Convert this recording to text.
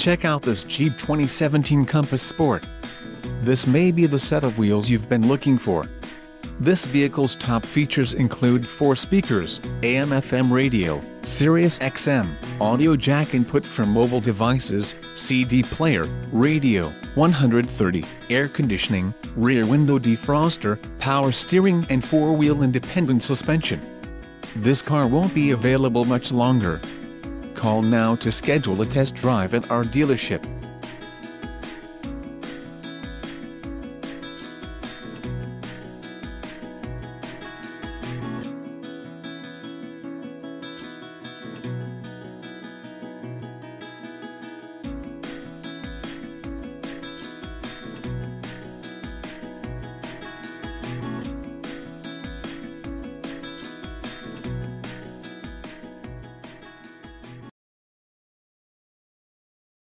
Check out this Jeep 2017 Compass Sport. This may be the set of wheels you've been looking for. This vehicle's top features include 4 speakers, AM/FM radio, Sirius XM, audio jack input for mobile devices, CD player, radio, 130, air conditioning, rear window defroster, power steering and 4-wheel independent suspension. This car won't be available much longer. Call now to schedule a test drive at our dealership.